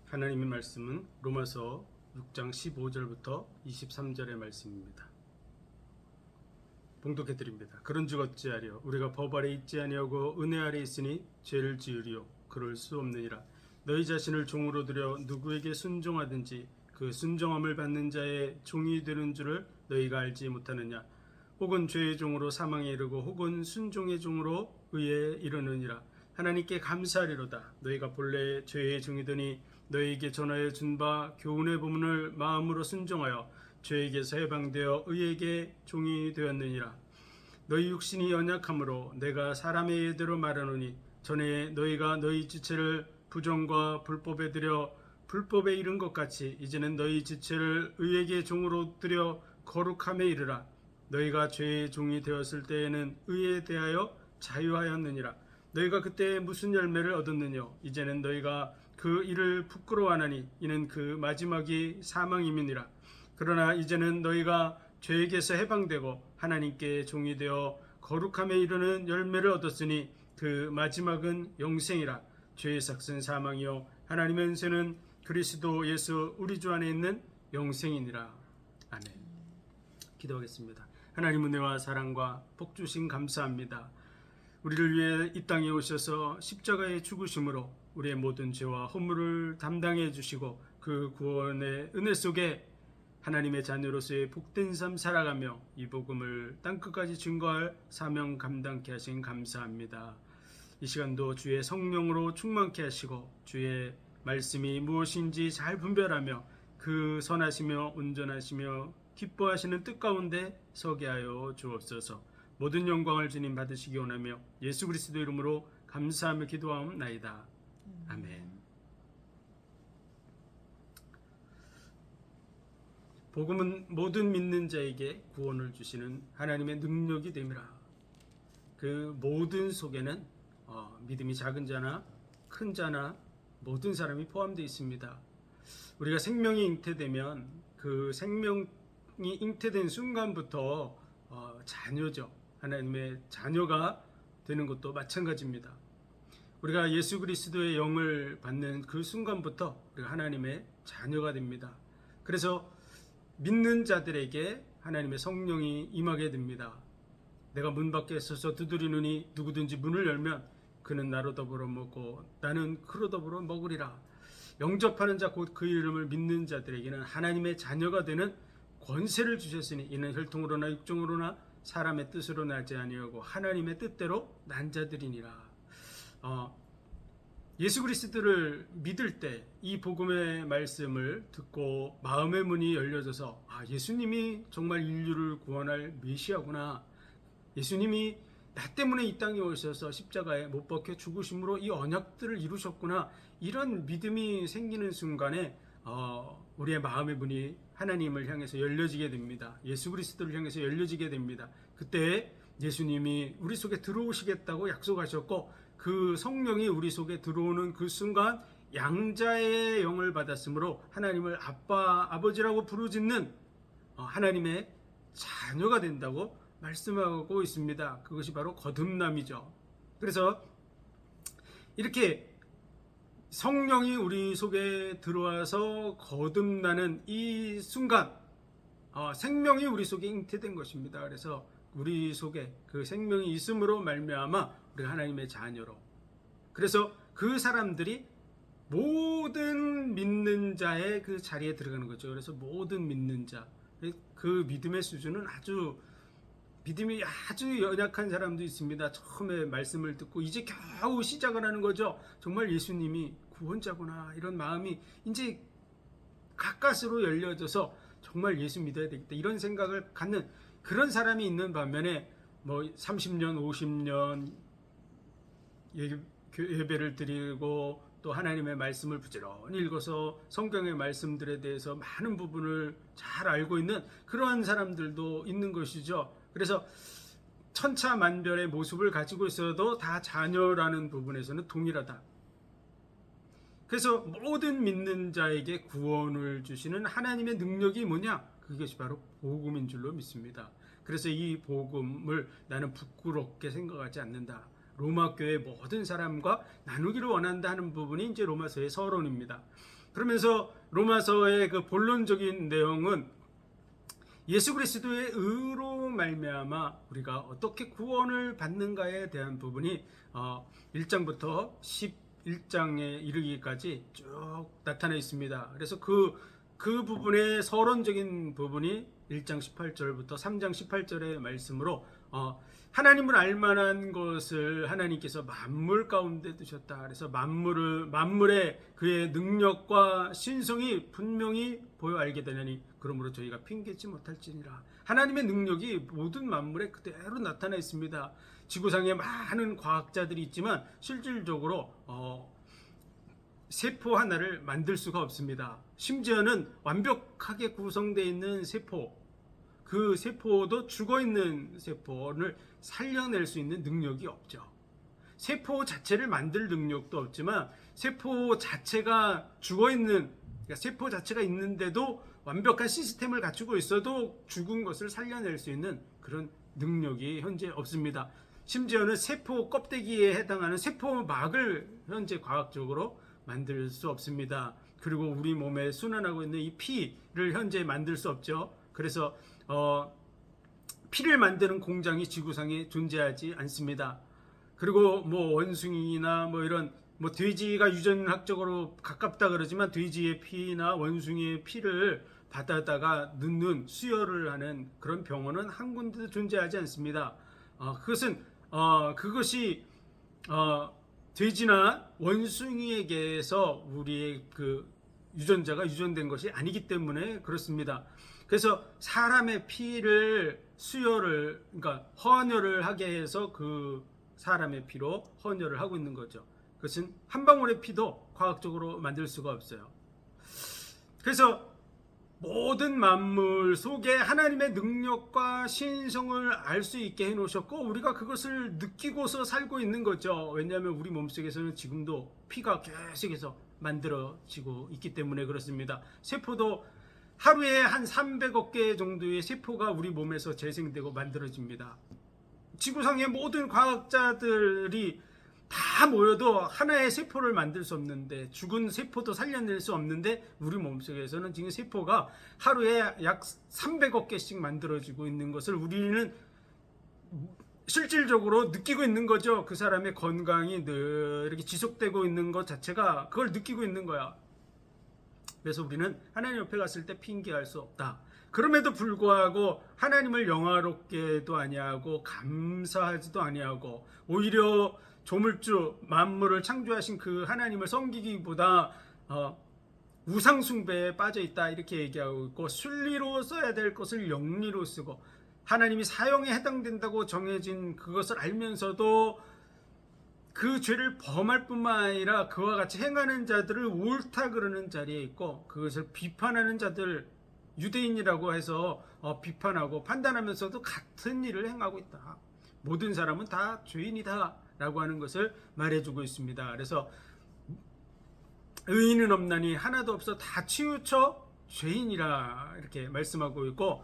하나님의 말씀은 로마서 6장 15절부터 23절의 말씀입니다. 봉독해 드립니다. 그런즉 어찌하려 우리가 법 아래 있지 아니하고 은혜 아래 있으니 죄를 지으리요 그럴 수 없느니라. 너희 자신을 종으로 들여 누구에게 순종하든지 그 순종함을 받는 자의 종이 되는 줄을 너희가 알지 못하느냐. 혹은 죄의 종으로 사망에 이르고 혹은 순종의 종으로 의에 이르느니라. 하나님께 감사하리로다. 너희가 본래 죄의 종이더니 너희에게 전하여 준 바 교훈의 본문을 마음으로 순종하여 죄에게서 해방되어 의에게 종이 되었느니라. 너희 육신이 연약함으로 내가 사람의 예대로 말하노니 전에 너희가 너희 지체를 부정과 불법에 들여 불법에 이른 것 같이 이제는 너희 지체를 의에게 종으로 들여 거룩함에 이르라. 너희가 죄의 종이 되었을 때에는 의에 대하여 자유하였느니라. 너희가 그때 무슨 열매를 얻었느냐. 이제는 너희가 그 일을 부끄러워하나니 이는 그 마지막이 사망임이니라. 그러나 이제는 너희가 죄에게서 해방되고 하나님께 종이 되어 거룩함에 이르는 열매를 얻었으니 그 마지막은 영생이라. 죄의 삭은 사망이요 하나님의 은혜는 그리스도 예수 우리 주 안에 있는 영생이니라. 아멘. 기도하겠습니다. 하나님 은혜와 사랑과 복 주신 감사합니다. 우리를 위해 이 땅에 오셔서 십자가의 죽으심으로 우리의 모든 죄와 허물을 담당해 주시고 그 구원의 은혜 속에 하나님의 자녀로서의 복된 삶 살아가며 이 복음을 땅끝까지 증거할 사명 감당케 하신 감사합니다. 이 시간도 주의 성령으로 충만케 하시고 주의 말씀이 무엇인지 잘 분별하며 그 선하시며 온전하시며 기뻐하시는 뜻 가운데 서게 하여 주옵소서. 모든 영광을 주님 받으시기 원하며 예수 그리스도 이름으로 감사하며 기도하옵나이다. 아멘. 복음은 모든 믿는 자에게 구원을 주시는 하나님의 능력이 됨이라. 그 모든 속에는 믿음이 작은 자나 큰 자나 모든 사람이 포함되어 있습니다. 우리가 생명이 잉태되면 그 생명이 잉태된 순간부터 자녀죠. 하나님의 자녀가 되는 것도 마찬가지입니다. 우리가 예수 그리스도의 영을 받는 그 순간부터 우리가 하나님의 자녀가 됩니다. 그래서 믿는 자들에게 하나님의 성령이 임하게 됩니다. 내가 문 밖에 서서 두드리노니 누구든지 문을 열면 그는 나로 더불어 먹고 나는 그로 더불어 먹으리라. 영접하는 자 곧 그 이름을 믿는 자들에게는 하나님의 자녀가 되는 권세를 주셨으니 이는 혈통으로나 육정으로나 사람의 뜻으로 나지 아니하고 하나님의 뜻대로 난 자들이니라. 예수 그리스도를 믿을 때 이 복음의 말씀을 듣고 마음의 문이 열려져서 예수님이 정말 인류를 구원할 메시아구나. 예수님이 나 때문에 이 땅에 오셔서 십자가에 못 박혀 죽으심으로 이 언약들을 이루셨구나. 이런 믿음이 생기는 순간에 우리의 마음의 문이 하나님을 향해서 열려지게 됩니다. 예수 그리스도를 향해서 열려지게 됩니다. 그때 예수님이 우리 속에 들어오시겠다고 약속하셨고 그 성령이 우리 속에 들어오는 그 순간 양자의 영을 받았으므로 하나님을 아빠, 아버지라고 부르짖는 하나님의 자녀가 된다고 말씀하고 있습니다. 그것이 바로 거듭남이죠. 그래서 이렇게 성령이 우리 속에 들어와서 거듭나는 이 순간 생명이 우리 속에 잉태된 것입니다. 그래서 우리 속에 그 생명이 있음으로 말미암아 우리가 하나님의 자녀로, 그래서 그 사람들이 모든 믿는 자의 그 자리에 들어가는 거죠. 그래서 모든 믿는 자, 그 믿음의 수준은 믿음이 아주 연약한 사람도 있습니다. 처음에 말씀을 듣고 이제 겨우 시작을 하는 거죠. 정말 예수님이 구원자구나, 이런 마음이 이제 가까스로 열려져서 정말 예수 믿어야 되겠다, 이런 생각을 갖는 그런 사람이 있는 반면에 30년 50년 예배를 드리고 또 하나님의 말씀을 부지런히 읽어서 성경의 말씀들에 대해서 많은 부분을 잘 알고 있는 그러한 사람들도 있는 것이죠. 그래서 천차만별의 모습을 가지고 있어도 다 자녀라는 부분에서는 동일하다. 그래서 모든 믿는 자에게 구원을 주시는 하나님의 능력이 뭐냐? 그것이 바로 복음인 줄로 믿습니다. 그래서 이 복음을 나는 부끄럽게 생각하지 않는다. 로마 교회 모든 사람과 나누기를 원한다 하는 부분이 이제 로마서의 서론입니다. 그러면서 로마서의 그 본론적인 내용은 예수 그리스도의 의로 말미암아 우리가 어떻게 구원을 받는가에 대한 부분이 1장부터 11장에 이르기까지 쭉 나타나 있습니다. 그래서 그 부분의 서론적인 부분이 1장 18절부터 3장 18절의 말씀으로 하나님을 알만한 것을 하나님께서 만물 가운데 두셨다. 그래서 만물의 그의 능력과 신성이 분명히 보여 알게 되느니 그러므로 저희가 핑계지 못할지니라. 하나님의 능력이 모든 만물에 그대로 나타나 있습니다. 지구상에 많은 과학자들이 있지만 실질적으로 세포 하나를 만들 수가 없습니다. 심지어는 완벽하게 구성되어 있는 세포, 그 세포도 죽어있는 세포를 살려낼 수 있는 능력이 없죠. 세포 자체를 만들 능력도 없지만 세포 자체가 죽어있는, 그러니까 세포 자체가 있는데도 완벽한 시스템을 갖추고 있어도 죽은 것을 살려낼 수 있는 그런 능력이 현재 없습니다. 심지어는 세포 껍데기에 해당하는 세포막을 현재 과학적으로 만들 수 없습니다. 그리고 우리 몸에 순환하고 있는 이 피를 현재 만들 수 없죠. 그래서 피를 만드는 공장이 지구상에 존재하지 않습니다. 그리고 뭐 원숭이나 뭐 이런 뭐 돼지가 유전학적으로 가깝다 그러지만 돼지의 피나 원숭이의 피를 받아다가 넣는 수혈을 하는 그런 병원은 한 군데도 존재하지 않습니다. 그것이 돼지나 원숭이에게서 우리의 그 유전자가 유전된 것이 아니기 때문에 그렇습니다. 그래서 사람의 피를 수혈을, 그러니까 헌혈을 하게 해서 그 사람의 피로 헌혈을 하고 있는 거죠. 그것은 한 방울의 피도 과학적으로 만들 수가 없어요. 그래서 모든 만물 속에 하나님의 능력과 신성을 알 수 있게 해놓으셨고 우리가 그것을 느끼고서 살고 있는 거죠. 왜냐하면 우리 몸속에서는 지금도 피가 계속해서 만들어지고 있기 때문에 그렇습니다. 세포도 하루에 한 300억 개 정도의 세포가 우리 몸에서 재생되고 만들어집니다. 지구상의 모든 과학자들이 다 모여도 하나의 세포를 만들 수 없는데, 죽은 세포도 살려낼 수 없는데 우리 몸속에서는 지금 세포가 하루에 약 300억 개씩 만들어지고 있는 것을 우리는 실질적으로 느끼고 있는 거죠. 그 사람의 건강이 늘 이렇게 지속되고 있는 것 자체가 그걸 느끼고 있는 거야. 그래서 우리는 하나님 옆에 갔을 때 핑계할 수 없다. 그럼에도 불구하고 하나님을 영화롭게도 아니하고 감사하지도 아니하고 오히려 조물주 만물을 창조하신 그 하나님을 섬기기보다 우상 숭배에 빠져 있다 이렇게 얘기하고 있고, 순리로 써야 될 것을 영리로 쓰고 하나님이 사형에 해당된다고 정해진 그것을 알면서도 그 죄를 범할 뿐만 아니라 그와 같이 행하는 자들을 옳다 그러는 자리에 있고, 그것을 비판하는 자들, 유대인이라고 해서 비판하고 판단하면서도 같은 일을 행하고 있다. 모든 사람은 다 죄인이다 라고 하는 것을 말해주고 있습니다. 그래서 의인은 없나니 하나도 없어 다 치우쳐 죄인이라 이렇게 말씀하고 있고,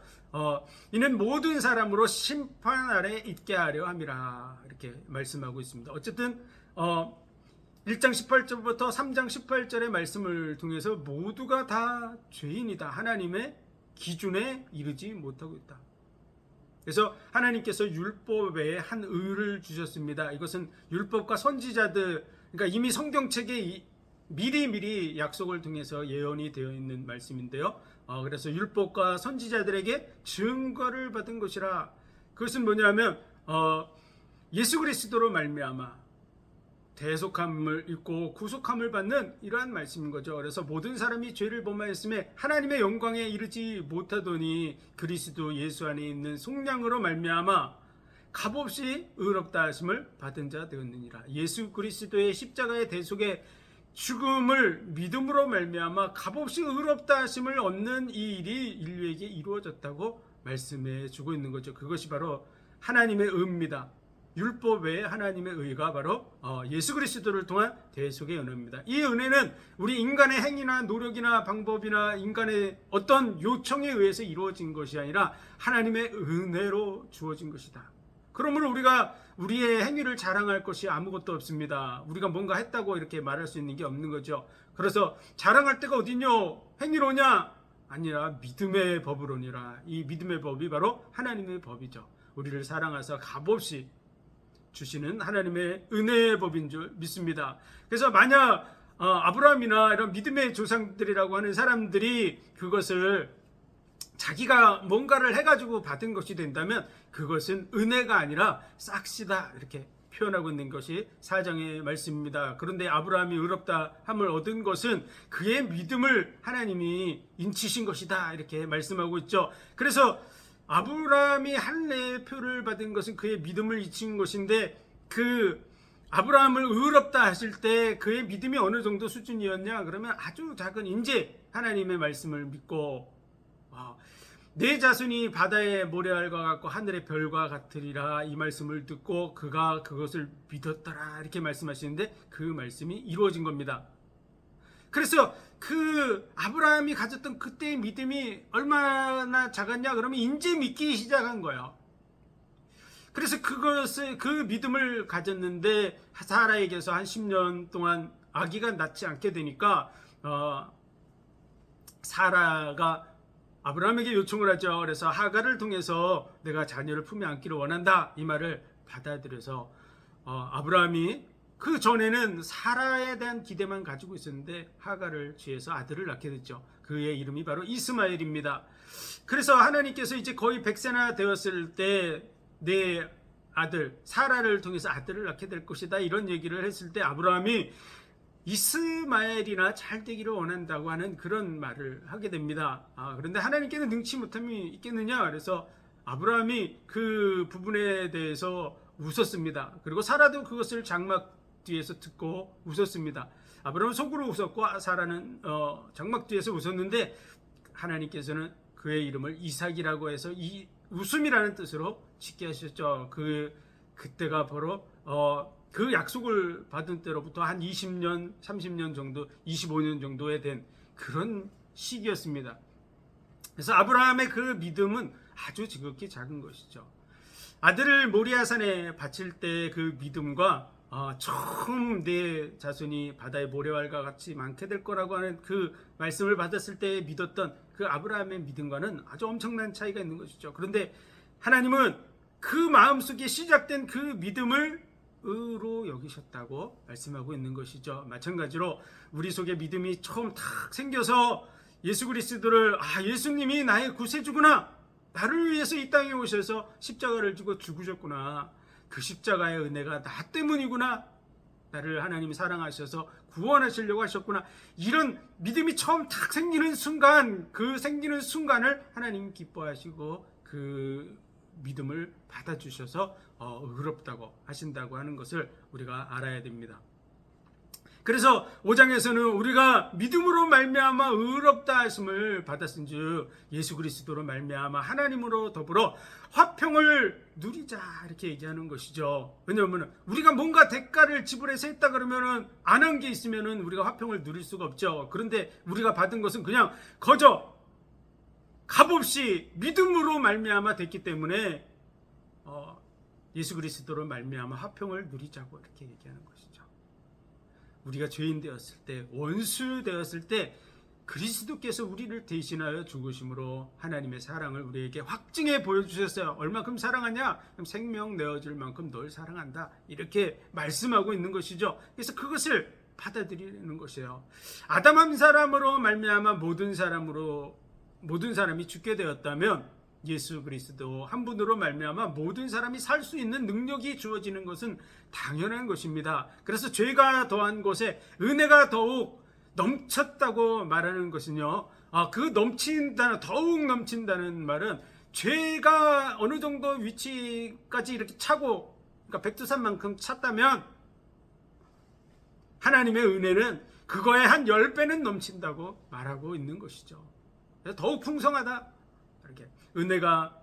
이는 모든 사람으로 심판 아래 있게 하려 함이라 이렇게 말씀하고 있습니다. 어쨌든 1장 18절부터 3장 18절의 말씀을 통해서 모두가 다 죄인이다, 하나님의 기준에 이르지 못하고 있다. 그래서 하나님께서 율법에 한 의를 주셨습니다. 이것은 율법과 선지자들, 그러니까 이미 성경책에 미리 약속을 통해서 예언이 되어 있는 말씀인데요. 그래서 율법과 선지자들에게 증거를 받은 것이라. 그것은 뭐냐면 예수 그리스도로 말미암아 대속함을 입고 구속함을 받는 이러한 말씀인 거죠. 그래서 모든 사람이 죄를 범하였음에 하나님의 영광에 이르지 못하더니 그리스도 예수 안에 있는 속량으로 말미암아 값없이 의롭다 하심을 받은 자 되었느니라. 예수 그리스도의 십자가의 대속의 죽음을 믿음으로 말미암아 값없이 의롭다 하심을 얻는 이 일이 인류에게 이루어졌다고 말씀해 주고 있는 거죠. 그것이 바로 하나님의 의입니다. 율법 외에 하나님의 의가 바로 예수 그리스도를 통한 대속의 은혜입니다. 이 은혜는 우리 인간의 행위나 노력이나 방법이나 인간의 어떤 요청에 의해서 이루어진 것이 아니라 하나님의 은혜로 주어진 것이다. 그러므로 우리가 우리의 행위를 자랑할 것이 아무것도 없습니다. 우리가 뭔가 했다고 이렇게 말할 수 있는 게 없는 거죠. 그래서 자랑할 데가 어딨뇨? 행위로냐? 아니라 믿음의 법으로니라. 이 믿음의 법이 바로 하나님의 법이죠. 우리를 사랑하사 값없이 주시는 하나님의 은혜의 법인 줄 믿습니다. 그래서 만약 아브라함이나 이런 믿음의 조상들이라고 하는 사람들이 그것을 자기가 뭔가를 해가지고 받은 것이 된다면 그것은 은혜가 아니라 싹시다 이렇게 표현하고 있는 것이 4장의 말씀입니다. 그런데 아브라함이 의롭다 함을 얻은 것은 그의 믿음을 하나님이 인치신 것이다 이렇게 말씀하고 있죠. 그래서 아브라함이 할례의 표를 받은 것은 그의 믿음을 인친 것인데 그 아브라함을 의롭다 하실 때 그의 믿음이 어느 정도 수준이었냐? 그러면 아주 작은 이제 하나님의 말씀을 믿고 내 자손이 바다의 모래알과 같고 하늘의 별과 같으리라 이 말씀을 듣고 그가 그것을 믿었더라 이렇게 말씀하시는데 그 말씀이 이루어진 겁니다. 그래서 그 아브라함이 가졌던 그때의 믿음이 얼마나 작았냐 그러면 이제 믿기 시작한 거예요. 그래서 그 믿음을 가졌는데 사라에게서 한 10년 동안 아기가 낳지 않게 되니까 사라가 아브라함에게 요청을 하죠. 그래서 하갈을 통해서 내가 자녀를 품에 안기를 원한다 이 말을 받아들여서 아브라함이 그 전에는 사라에 대한 기대만 가지고 있었는데 하갈을 취해서 아들을 낳게 됐죠. 그의 이름이 바로 이스마엘입니다. 그래서 하나님께서 이제 거의 100세나 되었을 때 내 아들 사라를 통해서 아들을 낳게 될 것이다 이런 얘기를 했을 때 아브라함이 이스마엘이나 잘 되기를 원한다고 하는 그런 말을 하게 됩니다. 그런데 하나님께는 능치 못함이 있겠느냐? 그래서 아브라함이 그 부분에 대해서 웃었습니다. 그리고 사라도 그것을 장막 뒤에서 듣고 웃었습니다. 아브라함은 속으로 웃었고 사라는 장막 뒤에서 웃었는데 하나님께서는 그의 이름을 이삭이라고 해서 이 웃음이라는 뜻으로 짓게 하셨죠. 그때가 바로 그 약속을 받은 때로부터 한 20년, 30년 정도, 25년 정도에 된 그런 시기였습니다. 그래서 아브라함의 그 믿음은 아주 지극히 작은 것이죠. 아들을 모리아산에 바칠 때 그 믿음과 처음 내 자손이 바다의 모래알과 같이 많게 될 거라고 하는 그 말씀을 받았을 때 믿었던 그 아브라함의 믿음과는 아주 엄청난 차이가 있는 것이죠. 그런데 하나님은 그 마음속에 시작된 그 믿음을 의로 여기셨다고 말씀하고 있는 것이죠. 마찬가지로 우리 속에 믿음이 처음 탁 생겨서 예수 그리스도를 예수님이 나의 구세주구나, 나를 위해서 이 땅에 오셔서 십자가를 지고 죽으셨구나, 그 십자가의 은혜가 나 때문이구나, 나를 하나님이 사랑하셔서 구원하시려고 하셨구나, 이런 믿음이 처음 탁 생기는 순간, 그 생기는 순간을 하나님 기뻐하시고 그 믿음을 받아주셔서 의롭다고 하신다고 하는 것을 우리가 알아야 됩니다. 그래서 5장에서는 우리가 믿음으로 말미암아 의롭다 하심을 받았은즉 예수 그리스도로 말미암아 하나님으로 더불어 화평을 누리자 이렇게 얘기하는 것이죠. 왜냐하면 우리가 뭔가 대가를 지불해서 했다 그러면은 안 한 게 있으면은 우리가 화평을 누릴 수가 없죠. 그런데 우리가 받은 것은 그냥 거저 값없이 믿음으로 말미암아 됐기 때문에 예수 그리스도로 말미암아 화평을 누리자고 이렇게 얘기하는 것이죠. 우리가 죄인 되었을 때, 원수 되었을 때 그리스도께서 우리를 대신하여 죽으심으로 하나님의 사랑을 우리에게 확증해 보여주셨어요. 얼마큼 사랑하냐? 생명 내어줄 만큼 널 사랑한다 이렇게 말씀하고 있는 것이죠. 그래서 그것을 받아들이는 것이에요. 아담 한 사람으로 말미암아 모든 사람이 죽게 되었다면 예수 그리스도 한 분으로 말미암아 모든 사람이 살 수 있는 능력이 주어지는 것은 당연한 것입니다. 그래서 죄가 더한 곳에 은혜가 더욱 넘쳤다고 말하는 것은요, 그 넘친다는, 더욱 넘친다는 말은 죄가 어느 정도 위치까지 이렇게 차고, 그러니까 백두산만큼 찼다면 하나님의 은혜는 그거에 한 10배는 넘친다고 말하고 있는 것이죠. 더욱 풍성하다, 이렇게 은혜가,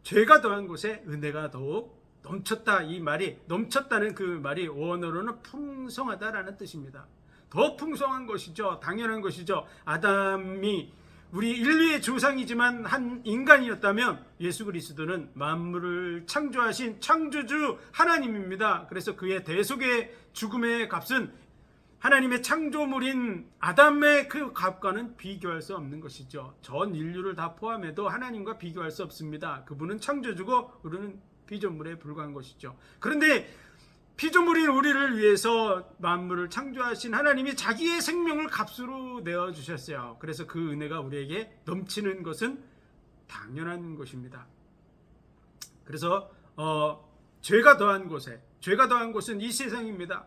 죄가 더한 곳에 은혜가 더욱 넘쳤다, 이 말이, 넘쳤다는 그 말이 원어로는 풍성하다라는 뜻입니다. 더 풍성한 것이죠. 당연한 것이죠. 아담이 우리 인류의 조상이지만 한 인간이었다면 예수 그리스도는 만물을 창조하신 창조주 하나님입니다. 그래서 그의 대속의 죽음의 값은 하나님의 창조물인 아담의 그 값과는 비교할 수 없는 것이죠. 전 인류를 다 포함해도 하나님과 비교할 수 없습니다. 그분은 창조주고 우리는 피조물에 불과한 것이죠. 그런데 피조물인 우리를 위해서 만물을 창조하신 하나님이 자기의 생명을 값으로 내어주셨어요. 그래서 그 은혜가 우리에게 넘치는 것은 당연한 것입니다. 그래서 죄가 더한 곳은 이 세상입니다.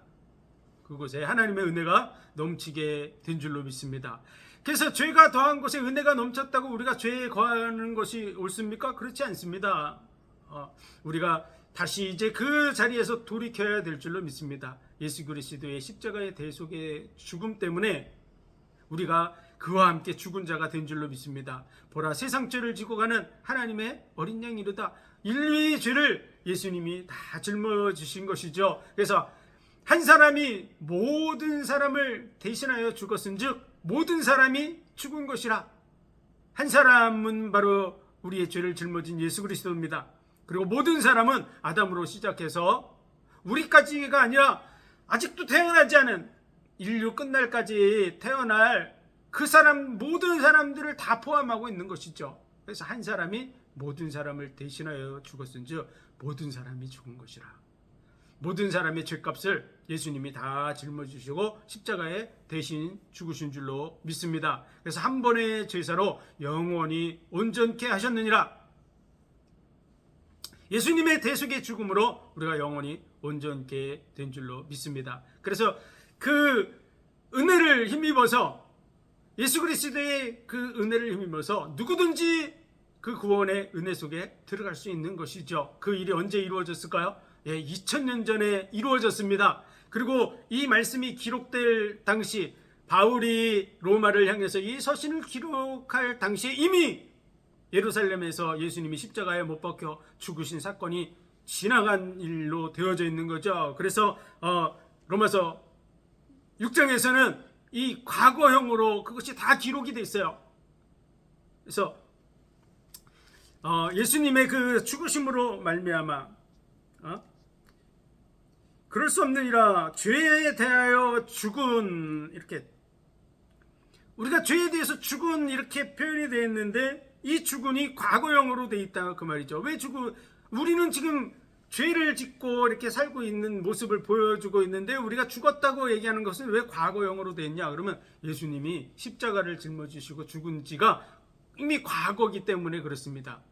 그곳에 하나님의 은혜가 넘치게 된 줄로 믿습니다. 그래서 죄가 더한 곳에 은혜가 넘쳤다고 우리가 죄에 거하는 것이 옳습니까? 그렇지 않습니다. 우리가 다시 이제 그 자리에서 돌이켜야 될 줄로 믿습니다. 예수 그리스도의 십자가의 대속의 죽음 때문에 우리가 그와 함께 죽은 자가 된 줄로 믿습니다. 보라, 세상 죄를 지고 가는 하나님의 어린 양이로다. 인류의 죄를 예수님이 다 짊어지신 것이죠. 그래서 한 사람이 모든 사람을 대신하여 죽었은즉 모든 사람이 죽은 것이라. 한 사람은 바로 우리의 죄를 짊어진 예수 그리스도입니다. 그리고 모든 사람은 아담으로 시작해서 우리까지가 아니라 아직도 태어나지 않은 인류 끝날까지 태어날 그 사람, 모든 사람들을 다 포함하고 있는 것이죠. 그래서 한 사람이 모든 사람을 대신하여 죽었은즉 모든 사람이 죽은 것이라. 모든 사람의 죄값을 예수님이 다 짊어지시고 십자가에 대신 죽으신 줄로 믿습니다. 그래서 한 번의 제사로 영원히 온전케 하셨느니라. 예수님의 대속의 죽음으로 우리가 영원히 온전케 된 줄로 믿습니다. 그래서 그 은혜를 힘입어서, 예수 그리스도의 그 은혜를 힘입어서 누구든지 그 구원의 은혜 속에 들어갈 수 있는 것이죠. 그 일이 언제 이루어졌을까요? 2000년 전에 이루어졌습니다. 그리고 이 말씀이 기록될 당시, 바울이 로마를 향해서 이 서신을 기록할 당시에 이미 예루살렘에서 예수님이 십자가에 못 박혀 죽으신 사건이 지나간 일로 되어져 있는 거죠. 그래서 로마서 6장에서는 이 과거형으로 그것이 다 기록이 돼 있어요. 그래서 예수님의 그 죽으심으로 말미암아 그럴 수 없느니라. 죄에 대하여 죽은, 이렇게 우리가 죄에 대해서 죽은 이렇게 표현이 되어 있는데 이 죽은이 과거형으로 되어 있다 그 말이죠. 왜 죽은? 우리는 지금 죄를 짓고 이렇게 살고 있는 모습을 보여주고 있는데 우리가 죽었다고 얘기하는 것은 왜 과거형으로 되어 있냐? 그러면 예수님이 십자가를 짊어지시고 죽은 지가 이미 과거이기 때문에 그렇습니다.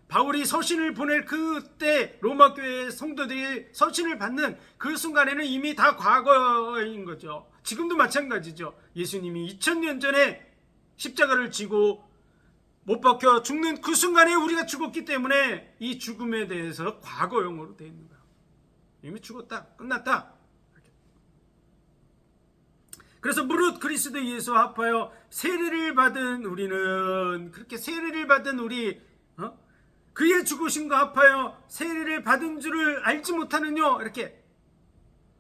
바울이 서신을 보낼 그때 로마 교회의 성도들이 서신을 받는 그 순간에는 이미 다 과거인 거죠. 지금도 마찬가지죠. 예수님이 2000년 전에 십자가를 지고 못 박혀 죽는 그 순간에 우리가 죽었기 때문에 이 죽음에 대해서 과거형으로 되어 있는 거예요. 이미 죽었다, 끝났다. 그래서 무릇 그리스도 예수와 합하여 세례를 받은 우리는, 그렇게 세례를 받은 우리, 그의 죽으심과 합하여 세례를 받은 줄을 알지 못하느뇨. 이렇게,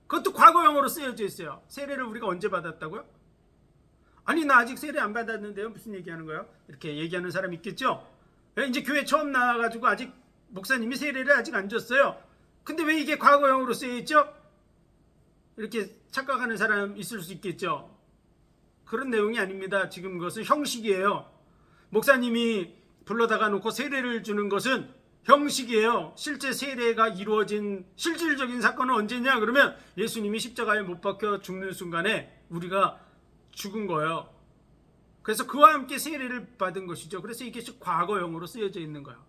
그것도 과거형으로 쓰여져 있어요. 세례를 우리가 언제 받았다고요? 아니, 나 아직 세례 안 받았는데요. 무슨 얘기하는 거예요? 이렇게 얘기하는 사람 있겠죠? 이제 교회 처음 나와가지고 아직 목사님이 세례를 아직 안 줬어요. 근데 왜 이게 과거형으로 쓰여 있죠? 이렇게 착각하는 사람 있을 수 있겠죠? 그런 내용이 아닙니다. 지금 그것은 형식이에요. 목사님이 불러다가 놓고 세례를 주는 것은 형식이에요. 실제 세례가 이루어진 실질적인 사건은 언제냐? 그러면 예수님이 십자가에 못 박혀 죽는 순간에 우리가 죽은 거예요. 그래서 그와 함께 세례를 받은 것이죠. 그래서 이게 과거형으로 쓰여져 있는 거예요.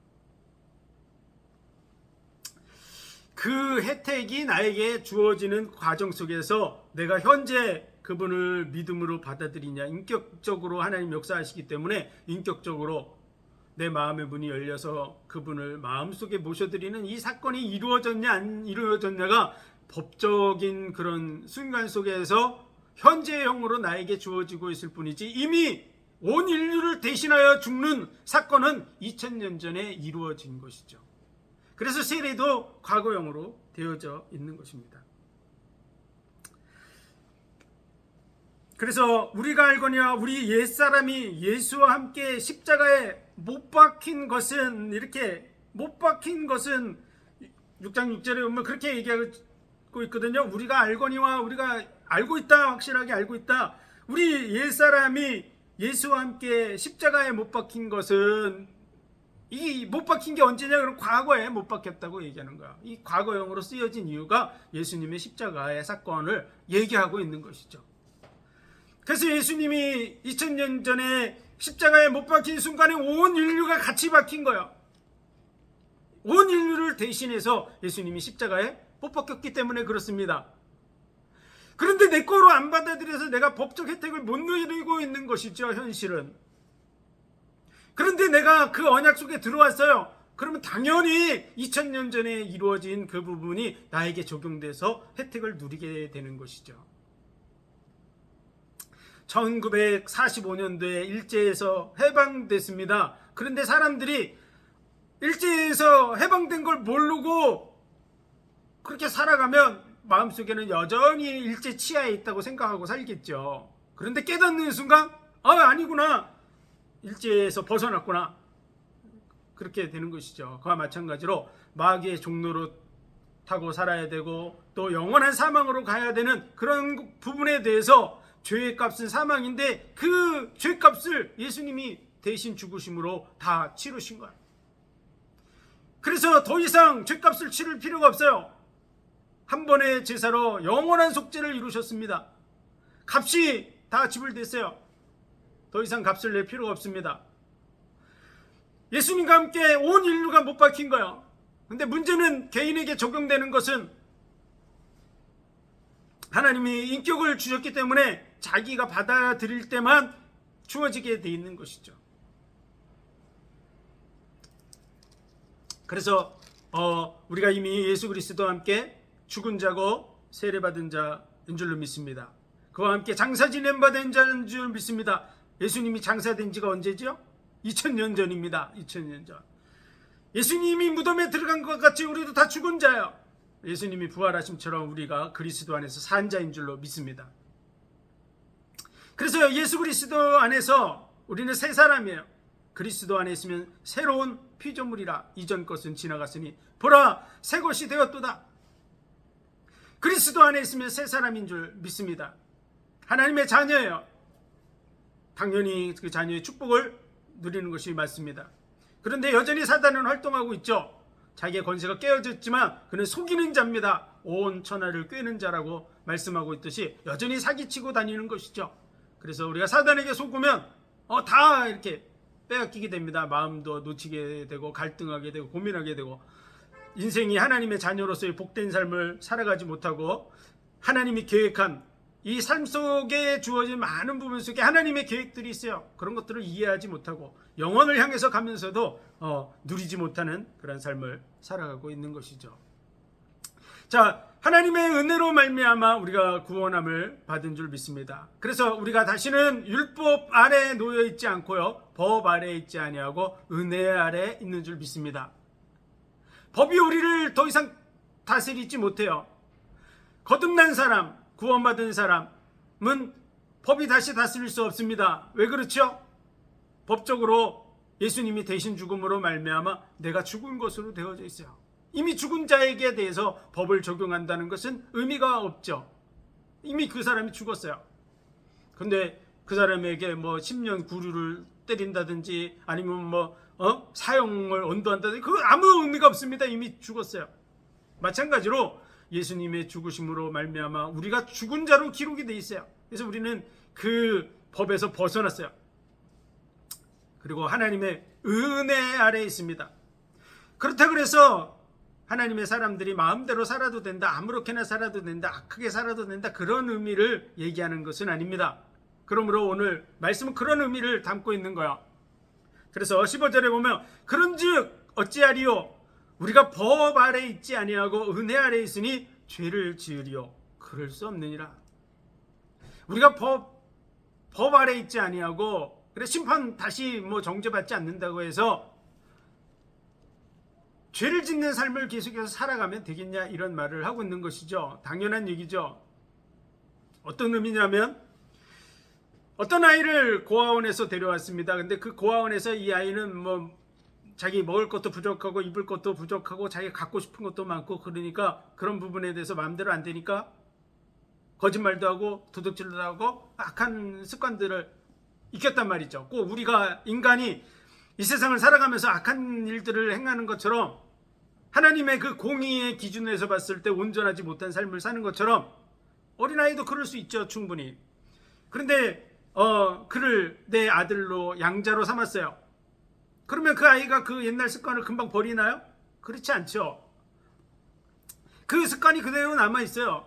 그 혜택이 나에게 주어지는 과정 속에서 내가 현재 그분을 믿음으로 받아들이냐, 인격적으로 하나님 역사하시기 때문에 인격적으로 내 마음의 문이 열려서 그분을 마음속에 모셔드리는 이 사건이 이루어졌냐 안 이루어졌냐가 법적인 그런 순간 속에서 현재형으로 나에게 주어지고 있을 뿐이지, 이미 온 인류를 대신하여 죽는 사건은 2000년 전에 이루어진 것이죠. 그래서 세례도 과거형으로 되어져 있는 것입니다. 그래서 우리가 알거니와 우리 옛사람이 예수와 함께 십자가에 못 박힌 것은, 이렇게 못 박힌 것은 6장 6절에 보면 그렇게 얘기하고 있거든요. 우리가 알거니와, 우리가 알고 있다, 확실하게 알고 있다. 우리 옛사람이 예수와 함께 십자가에 못 박힌 것은, 이 못 박힌 게 언제냐? 그럼 과거에 못 박혔다고 얘기하는 거야. 이 과거형으로 쓰여진 이유가 예수님의 십자가의 사건을 얘기하고 있는 것이죠. 그래서 예수님이 2000년 전에 십자가에 못 박힌 순간에 온 인류가 같이 박힌 거야. 온 인류를 대신해서 예수님이 십자가에 못 박혔기 때문에 그렇습니다. 그런데 내 거로 안 받아들여서 내가 법적 혜택을 못 누리고 있는 것이죠, 현실은. 그런데 내가 그 언약 속에 들어왔어요. 그러면 당연히 2000년 전에 이루어진 그 부분이 나에게 적용돼서 혜택을 누리게 되는 것이죠. 1945년도에 일제에서 해방됐습니다. 그런데 사람들이 일제에서 해방된 걸 모르고 그렇게 살아가면 마음속에는 여전히 일제 치하에 있다고 생각하고 살겠죠. 그런데 깨닫는 순간 아니구나, 일제에서 벗어났구나, 그렇게 되는 것이죠. 그와 마찬가지로 마귀의 종로로 타고 살아야 되고 또 영원한 사망으로 가야 되는 그런 부분에 대해서 죄의 값은 사망인데 그 죄값을 예수님이 대신 죽으심으로 다 치르신 거예요. 그래서 더 이상 죄값을 치를 필요가 없어요. 한 번의 제사로 영원한 속죄를 이루셨습니다. 값이 다 지불됐어요. 더 이상 값을 낼 필요가 없습니다. 예수님과 함께 온 인류가 못 박힌 거예요. 근데 문제는 개인에게 적용되는 것은 하나님이 인격을 주셨기 때문에 자기가 받아들일 때만 주어지게 돼 있는 것이죠. 그래서 우리가 이미 예수 그리스도와 함께 죽은 자고 세례받은 자인 줄로 믿습니다. 그와 함께 장사 지낸 바 된 자인 줄 믿습니다. 예수님이 장사된 지가 언제죠? 2000년 전입니다. 2000년 전. 예수님이 무덤에 들어간 것 같이 우리도 다 죽은 자예요. 예수님이 부활하심처럼 우리가 그리스도 안에서 산 자인 줄로 믿습니다. 그래서 예수 그리스도 안에서 우리는 새 사람이에요. 그리스도 안에 있으면 새로운 피조물이라. 이전 것은 지나갔으니 보라 새 것이 되었도다. 그리스도 안에 있으면 새 사람인 줄 믿습니다. 하나님의 자녀예요. 당연히 그 자녀의 축복을 누리는 것이 맞습니다. 그런데 여전히 사단은 활동하고 있죠. 자기의 권세가 깨어졌지만 그는 속이는 자입니다. 온 천하를 꿰는 자라고 말씀하고 있듯이 여전히 사기치고 다니는 것이죠. 그래서 우리가 사단에게 속으면 다 이렇게 빼앗기게 됩니다. 마음도 놓치게 되고 갈등하게 되고 고민하게 되고 인생이 하나님의 자녀로서의 복된 삶을 살아가지 못하고 하나님이 계획한 이 삶 속에 주어진 많은 부분 속에 하나님의 계획들이 있어요. 그런 것들을 이해하지 못하고 영원을 향해서 가면서도 누리지 못하는 그런 삶을 살아가고 있는 것이죠. 자, 하나님의 은혜로 말미암아 우리가 구원함을 받은 줄 믿습니다. 그래서 우리가 다시는 율법 아래에 놓여 있지 않고요, 법 아래에 있지 아니하고 은혜 아래에 있는 줄 믿습니다. 법이 우리를 더 이상 다스리지 못해요. 거듭난 사람, 구원받은 사람은 법이 다시 다스릴 수 없습니다. 왜 그렇죠? 법적으로 예수님이 대신 죽음으로 말미암아 내가 죽은 것으로 되어져 있어요. 이미 죽은 자에게 대해서 법을 적용한다는 것은 의미가 없죠. 이미 그 사람이 죽었어요. 근데 그 사람에게 10년 구류를 때린다든지 아니면 사형을 언도한다든지 그거 아무 의미가 없습니다. 이미 죽었어요. 마찬가지로 예수님의 죽으심으로 말미암아 우리가 죽은 자로 기록이 돼 있어요. 그래서 우리는 그 법에서 벗어났어요. 그리고 하나님의 은혜 아래에 있습니다. 그렇다고 해서 하나님의 사람들이 마음대로 살아도 된다, 아무렇게나 살아도 된다, 악하게 살아도 된다, 그런 의미를 얘기하는 것은 아닙니다. 그러므로 오늘 말씀은 그런 의미를 담고 있는 거야. 그래서 15절에 보면 그런즉 어찌하리요? 우리가 법 아래 있지 아니하고 은혜 아래 있으니 죄를 지으리요? 그럴 수 없느니라. 우리가 법 아래 있지 아니하고 그래 심판 다시 정죄받지 않는다고 해서 죄를 짓는 삶을 계속해서 살아가면 되겠냐, 이런 말을 하고 있는 것이죠. 당연한 얘기죠. 어떤 의미냐면 어떤 아이를 고아원에서 데려왔습니다. 근데 그 고아원에서 이 아이는 뭐 자기 먹을 것도 부족하고 입을 것도 부족하고 자기가 갖고 싶은 것도 많고, 그러니까 그런 부분에 대해서 마음대로 안 되니까 거짓말도 하고 도둑질도 하고 악한 습관들을 익혔단 말이죠. 꼭 우리가 인간이 이 세상을 살아가면서 악한 일들을 행하는 것처럼, 하나님의 그 공의의 기준에서 봤을 때 온전하지 못한 삶을 사는 것처럼 어린아이도 그럴 수 있죠, 충분히. 그런데 그를 내 아들로 양자로 삼았어요. 그러면 그 아이가 그 옛날 습관을 금방 버리나요? 그렇지 않죠. 그 습관이 그대로 남아있어요.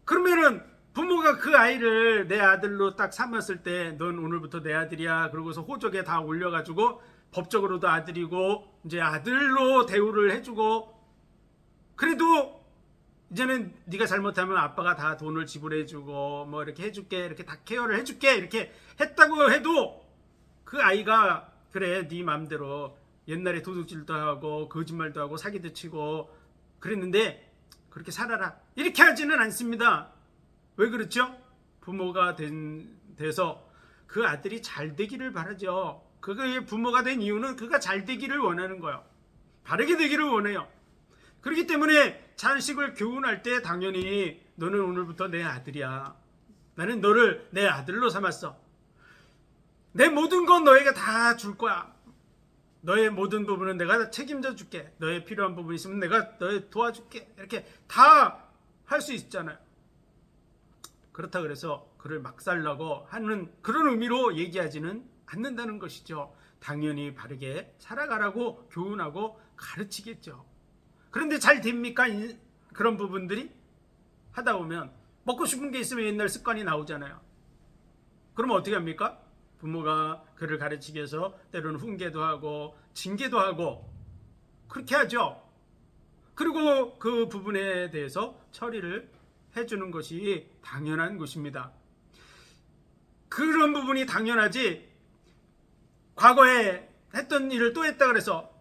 그러면은 부모가 그 아이를 내 아들로 딱 삼았을 때, 넌 오늘부터 내 아들이야, 그러고서 호적에 다 올려가지고 법적으로도 아들이고 이제 아들로 대우를 해주고, 그래도 이제는 네가 잘못하면 아빠가 다 돈을 지불해주고 뭐 이렇게 해줄게, 이렇게 다 케어를 해줄게, 이렇게 했다고 해도 그 아이가 그래 네 맘대로 옛날에 도둑질도 하고 거짓말도 하고 사기도 치고 그랬는데 그렇게 살아라, 이렇게 하지는 않습니다. 왜 그렇죠? 부모가 돼서 그 아들이 잘 되기를 바라죠. 그의 부모가 된 이유는 그가 잘 되기를 원하는 거예요. 바르게 되기를 원해요. 그렇기 때문에 자식을 교훈할 때 당연히 너는 오늘부터 내 아들이야. 나는 너를 내 아들로 삼았어. 내 모든 건 너에게 다 줄 거야. 너의 모든 부분은 내가 책임져 줄게. 너의 필요한 부분이 있으면 내가 너의 도와줄게. 이렇게 다 할 수 있잖아요. 그렇다 그래서 그를 막 살라고 하는 그런 의미로 얘기하지는 않는다는 것이죠. 당연히 바르게 살아가라고 교훈하고 가르치겠죠. 그런데 잘 됩니까? 그런 부분들이 하다 보면 먹고 싶은 게 있으면 옛날 습관이 나오잖아요. 그러면 어떻게 합니까? 부모가 그를 가르치기 위해서 때로는 훈계도 하고 징계도 하고 그렇게 하죠. 그리고 그 부분에 대해서 처리를 해주는 것이 당연한 것입니다. 그런 부분이 당연하지, 과거에 했던 일을 또 했다 그래서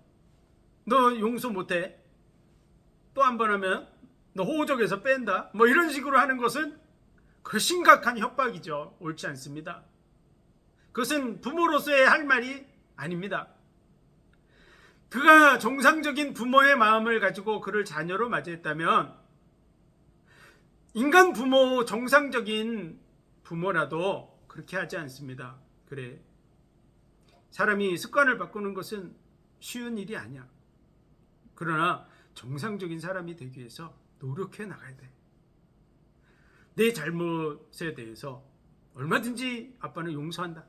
너 용서 못해, 또 한 번 하면 너 호적에서 뺀다, 뭐 이런 식으로 하는 것은 그 심각한 협박이죠. 옳지 않습니다. 그것은 부모로서의 할 말이 아닙니다. 그가 정상적인 부모의 마음을 가지고 그를 자녀로 맞이했다면, 인간 부모, 정상적인 부모라도 그렇게 하지 않습니다. 그래, 사람이 습관을 바꾸는 것은 쉬운 일이 아니야. 그러나 정상적인 사람이 되기 위해서 노력해 나가야 돼. 내 잘못에 대해서 얼마든지 아빠는 용서한다.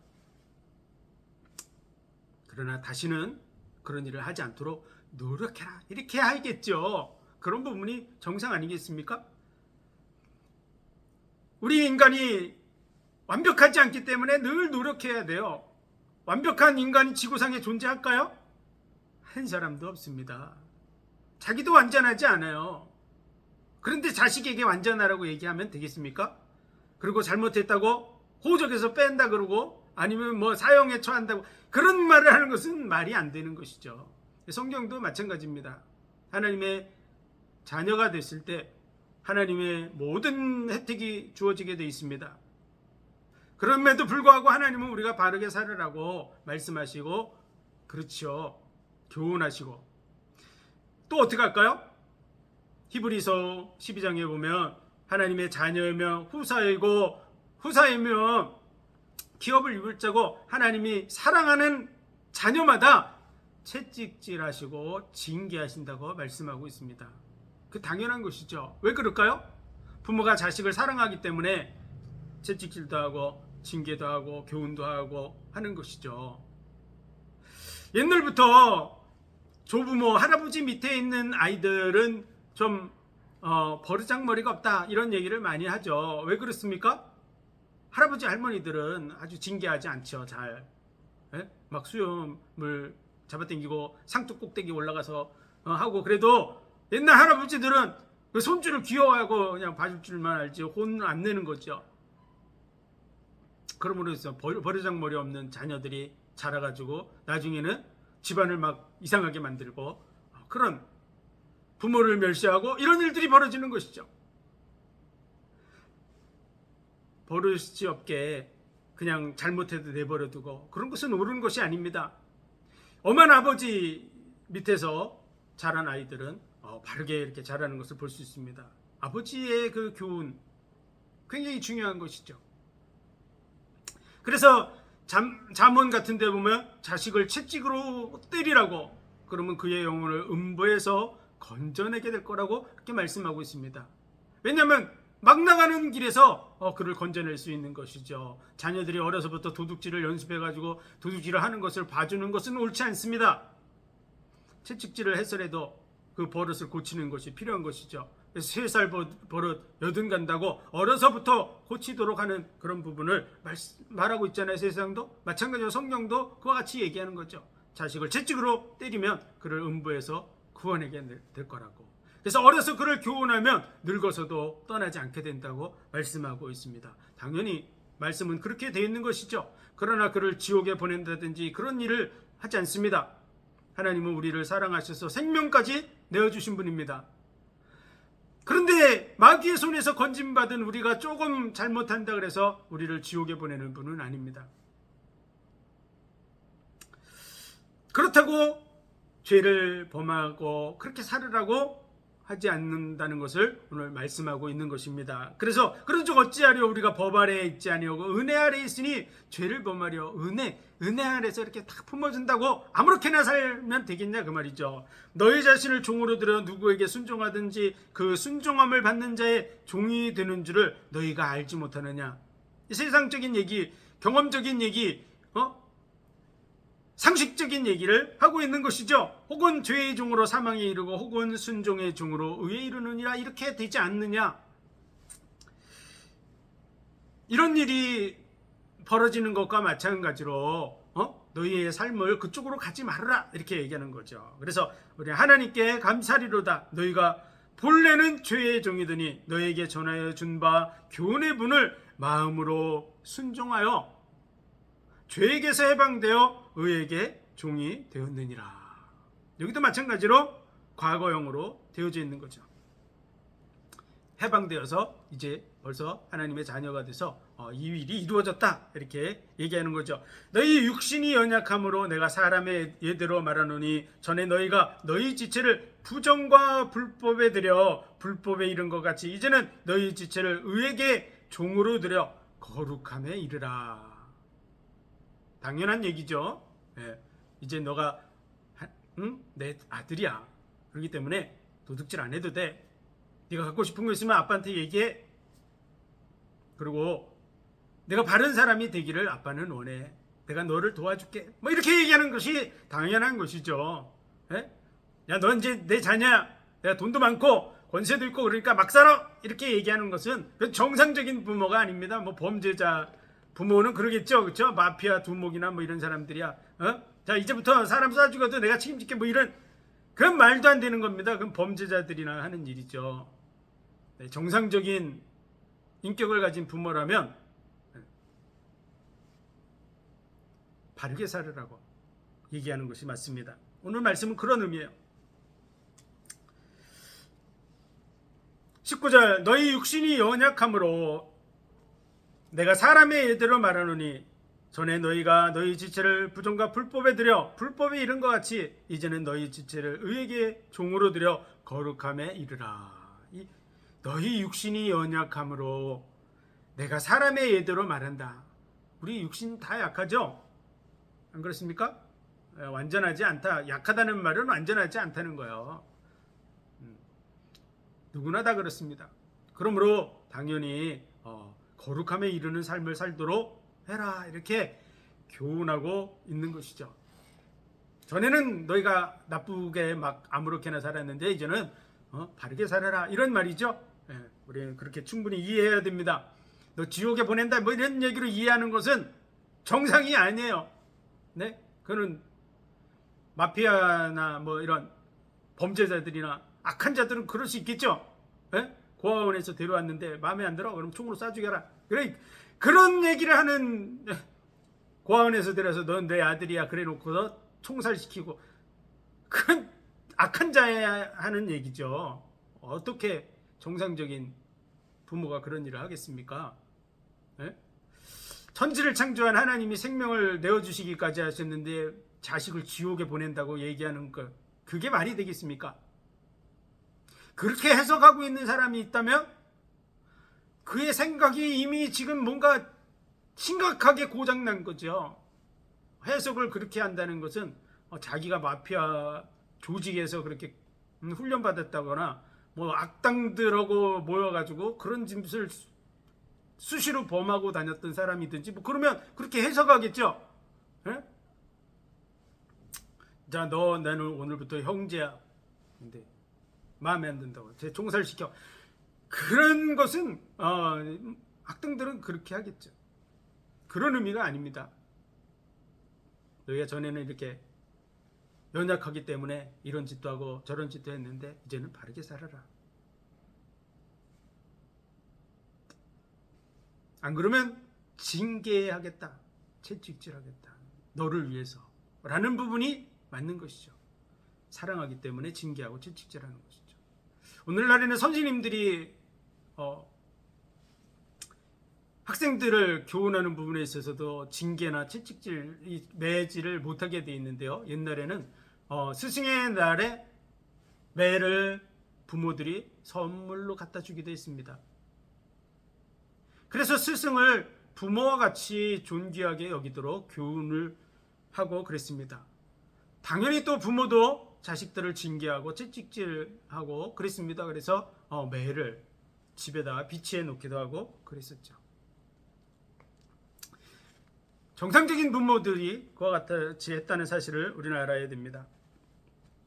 그러나 다시는 그런 일을 하지 않도록 노력해라, 이렇게 하겠죠. 그런 부분이 정상 아니겠습니까? 우리 인간이 완벽하지 않기 때문에 늘 노력해야 돼요. 완벽한 인간이 지구상에 존재할까요? 한 사람도 없습니다. 자기도 완전하지 않아요. 그런데 자식에게 완전하라고 얘기하면 되겠습니까? 그리고 잘못했다고 호적에서 뺀다 그러고, 아니면 뭐 사형에 처한다고 그런 말을 하는 것은 말이 안 되는 것이죠. 성경도 마찬가지입니다. 하나님의 자녀가 됐을 때 하나님의 모든 혜택이 주어지게 되어 있습니다. 그럼에도 불구하고 하나님은 우리가 바르게 살으라고 말씀하시고, 그렇죠, 교훈하시고, 또 어떻게 할까요? 히브리서 12장에 보면 하나님의 자녀이며 후사이며 기업을 입을 자고 하나님이 사랑하는 자녀마다 채찍질하시고 징계하신다고 말씀하고 있습니다. 그 당연한 것이죠. 왜 그럴까요? 부모가 자식을 사랑하기 때문에 채찍질도 하고 징계도 하고 교훈도 하고 하는 것이죠. 옛날부터 조부모, 할아버지 밑에 있는 아이들은 좀 버르장머리가 없다, 이런 얘기를 많이 하죠. 왜 그렇습니까? 할아버지 할머니들은 아주 징계하지 않죠. 잘 막 수염을 잡아당기고 상투 꼭대기 올라가서 하고, 그래도 옛날 할아버지들은 그 손주를 귀여워하고 그냥 봐줄 줄만 알지 혼을 안 내는 거죠. 그러므로 해서 버르장머리 없는 자녀들이 자라가지고 나중에는 집안을 막 이상하게 만들고, 그런 부모를 멸시하고 이런 일들이 벌어지는 것이죠. 버릇이 없게 그냥 잘못해도 내버려 두고 그런 것은 옳은 것이 아닙니다. 엄한 아버지 밑에서 자란 아이들은 바르게 이렇게 자라는 것을 볼 수 있습니다. 아버지의 그 교훈 굉장히 중요한 것이죠. 그래서 잠언 같은 데 보면 자식을 채찍으로 때리라고, 그러면 그의 영혼을 음부에서 건져내게 될 거라고 그렇게 말씀하고 있습니다. 왜냐하면 막 나가는 길에서 그를 건져낼 수 있는 것이죠. 자녀들이 어려서부터 도둑질을 연습해가지고 도둑질을 하는 것을 봐주는 것은 옳지 않습니다. 채찍질을 해서라도 그 버릇을 고치는 것이 필요한 것이죠. 3살 버릇 80 간다고 어려서부터 고치도록 하는 그런 부분을 말하고 있잖아요. 세상도 마찬가지로 성경도 그와 같이 얘기하는 거죠. 자식을 채찍으로 때리면 그를 음부에서 구원하게 될 거라고. 그래서 어려서 그를 교훈하면 늙어서도 떠나지 않게 된다고 말씀하고 있습니다. 당연히 말씀은 그렇게 되어 있는 것이죠. 그러나 그를 지옥에 보낸다든지 그런 일을 하지 않습니다. 하나님은 우리를 사랑하셔서 생명까지 내어주신 분입니다. 그런데 마귀의 손에서 건짐받은 우리가 조금 잘못한다 그래서 우리를 지옥에 보내는 분은 아닙니다. 그렇다고 죄를 범하고 그렇게 살으라고 하지 않는다는 것을 오늘 말씀하고 있는 것입니다. 그래서 그런즉 어찌하려 우리가 법 아래에 있지 아니하고 은혜 아래에 있으니 죄를 범하려. 은혜 아래에서 이렇게 딱 품어준다고 아무렇게나 살면 되겠냐 그 말이죠. 너희 자신을 종으로 들여 누구에게 순종하든지 그 순종함을 받는 자의 종이 되는 줄을 너희가 알지 못하느냐. 세상적인 얘기, 경험적인 얘기, 상식적인 얘기를 하고 있는 것이죠. 혹은 죄의 종으로 사망에 이르고 혹은 순종의 종으로 의에 이르느니라, 이렇게 되지 않느냐. 이런 일이 벌어지는 것과 마찬가지로 너희의 삶을 그쪽으로 가지 말아라, 이렇게 얘기하는 거죠. 그래서 우리 하나님께 감사리로다. 너희가 본래는 죄의 종이더니 너희에게 전하여 준 바 교훈의 분을 마음으로 순종하여 죄에게서 해방되어 의에게 종이 되었느니라. 여기도 마찬가지로 과거형으로 되어져 있는 거죠. 해방되어서 이제 벌써 하나님의 자녀가 돼서 이 일이 이루어졌다, 이렇게 얘기하는 거죠. 너희 육신이 연약함으로 내가 사람의 예대로 말하노니 전에 너희가 너희 지체를 부정과 불법에 들여 불법에 이른 것 같이 이제는 너희 지체를 의에게 종으로 들여 거룩함에 이르라. 당연한 얘기죠. 이제 너가 내 아들이야. 그렇기 때문에 도둑질 안 해도 돼. 네가 갖고 싶은 거 있으면 아빠한테 얘기해. 그리고 내가 바른 사람이 되기를 아빠는 원해. 내가 너를 도와줄게. 뭐 이렇게 얘기하는 것이 당연한 것이죠. 야, 넌 이제 내 자녀야. 내가 돈도 많고 권세도 있고 그러니까 막 살아. 이렇게 얘기하는 것은 정상적인 부모가 아닙니다. 뭐 범죄자 부모는 그러겠죠, 그렇죠? 마피아 두목이나 뭐 이런 사람들이야. 자, 이제부터 사람 쏴 죽어도 내가 책임질게, 뭐 이런 그런 말도 안 되는 겁니다. 그건 범죄자들이나 하는 일이죠. 정상적인 인격을 가진 부모라면 바르게 살으라고 얘기하는 것이 맞습니다. 오늘 말씀은 그런 의미예요. 19절 너희 육신이 연약함으로 내가 사람의 예대로 말하노니 전에 너희가 너희 지체를 부정과 불법에 들여 불법에 이른 것 같이 이제는 너희 지체를 의에게 종으로 들여 거룩함에 이르라. 너희 육신이 연약함으로 내가 사람의 예대로 말한다. 우리 육신 다 약하죠? 안 그렇습니까? 완전하지 않다. 약하다는 말은 완전하지 않다는 거예요. 누구나 다 그렇습니다. 그러므로 당연히 거룩함에 이르는 삶을 살도록 해라, 이렇게 교훈하고 있는 것이죠. 전에는 너희가 나쁘게 막 아무렇게나 살았는데 이제는 바르게 살아라, 이런 말이죠. 우리는 그렇게 충분히 이해해야 됩니다. 너 지옥에 보낸다, 뭐 이런 얘기로 이해하는 것은 정상이 아니에요. 네? 그는 마피아나 뭐 이런 범죄자들이나 악한 자들은 그럴 수 있겠죠. 고아원에서 데려왔는데 마음에 안 들어? 그럼 총으로 쏴 죽여라. 그래, 그런 얘기를 하는, 고아원에서 데려서 넌 내 아들이야 그래 놓고서 총살시키고, 그건 악한 자야 하는 얘기죠. 어떻게 정상적인 부모가 그런 일을 하겠습니까? 천지를 창조한 하나님이 생명을 내어주시기까지 하셨는데 자식을 지옥에 보낸다고 얘기하는 것, 그게 말이 되겠습니까? 그렇게 해석하고 있는 사람이 있다면 그의 생각이 이미 지금 뭔가 심각하게 고장난 거죠. 해석을 그렇게 한다는 것은 자기가 마피아 조직에서 그렇게 훈련받았다거나 뭐 악당들하고 모여가지고 그런 짓을 수시로 범하고 다녔던 사람이든지 뭐 그러면 그렇게 해석하겠죠. 에? 자, 나는 오늘부터 형제야. 근데 마음에 안 든다고 제 종살시켜. 그런 것은 악당들은 그렇게 하겠죠. 그런 의미가 아닙니다. 너희가 전에는 이렇게 연약하기 때문에 이런 짓도 하고 저런 짓도 했는데 이제는 바르게 살아라. 안 그러면 징계하겠다, 채찍질하겠다, 너를 위해서 라는 부분이 맞는 것이죠. 사랑하기 때문에 징계하고 채찍질하는 것이죠. 오늘날에는 선생님들이 학생들을 교훈하는 부분에 있어서도 징계나 채찍질, 매질을 못하게 돼 있는데요. 옛날에는 스승의 날에 매를 부모들이 선물로 갖다 주기도 했습니다. 그래서 스승을 부모와 같이 존귀하게 여기도록 교훈을 하고 그랬습니다. 당연히 또 부모도 자식들을 징계하고 채찍질하고 그랬습니다. 그래서 매를 집에다가 비치해 놓기도 하고 그랬었죠. 정상적인 부모들이 그와 같이 했다는 사실을 우리는 알아야 됩니다.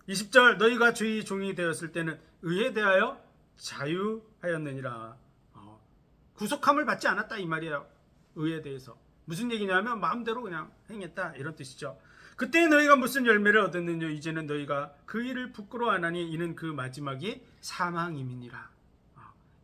20절, 너희가 주의 종이 되었을 때는 의에 대하여 자유하였느니라. 구속함을 받지 않았다 이 말이에요. 의에 대해서 무슨 얘기냐면 마음대로 그냥 행했다 이런 뜻이죠. 그때 너희가 무슨 열매를 얻었느냐. 이제는 너희가 그 일을 부끄러워하나니 이는 그 마지막이 사망임이니라.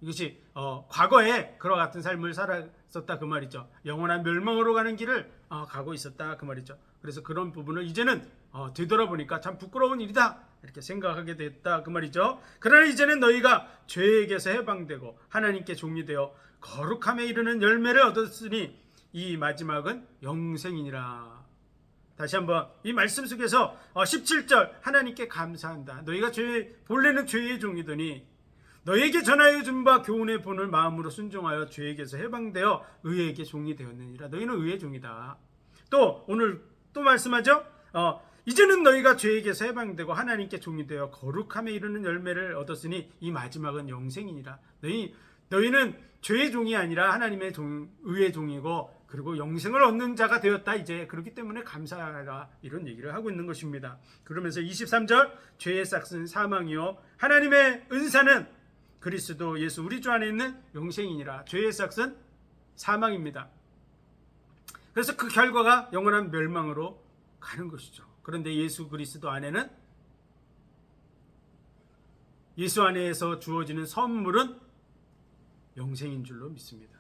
이것이 과거에 그와 같은 삶을 살았었다 그 말이죠. 영원한 멸망으로 가는 길을 가고 있었다 그 말이죠. 그래서 그런 부분을 이제는 되돌아보니까 참 부끄러운 일이다 이렇게 생각하게 됐다 그 말이죠. 그러나 이제는 너희가 죄에게서 해방되고 하나님께 종이 되어 거룩함에 이르는 열매를 얻었으니 이 마지막은 영생이니라. 다시 한번 이 말씀 속에서 17절, 하나님께 감사한다. 너희가 본래는 죄의 종이더니 너희에게 전하여 준 바 교훈의 본을 마음으로 순종하여 죄에게서 해방되어 의에게 종이 되었느니라. 너희는 의의 종이다. 또 오늘 또 말씀하죠. 이제는 너희가 죄에게서 해방되고 하나님께 종이 되어 거룩함에 이르는 열매를 얻었으니 이 마지막은 영생이니라. 너희는 죄의 종이 아니라 하나님의 의의 종이고 그리고 영생을 얻는 자가 되었다. 이제 그렇기 때문에 감사하라 이런 얘기를 하고 있는 것입니다. 그러면서 23절, 죄의 싹은 사망이요 하나님의 은사는 그리스도 예수 우리 주 안에 있는 영생이니라. 죄의 싹은 사망입니다. 그래서 그 결과가 영원한 멸망으로 가는 것이죠. 그런데 예수 그리스도 안에는, 예수 안에서 주어지는 선물은 영생인 줄로 믿습니다.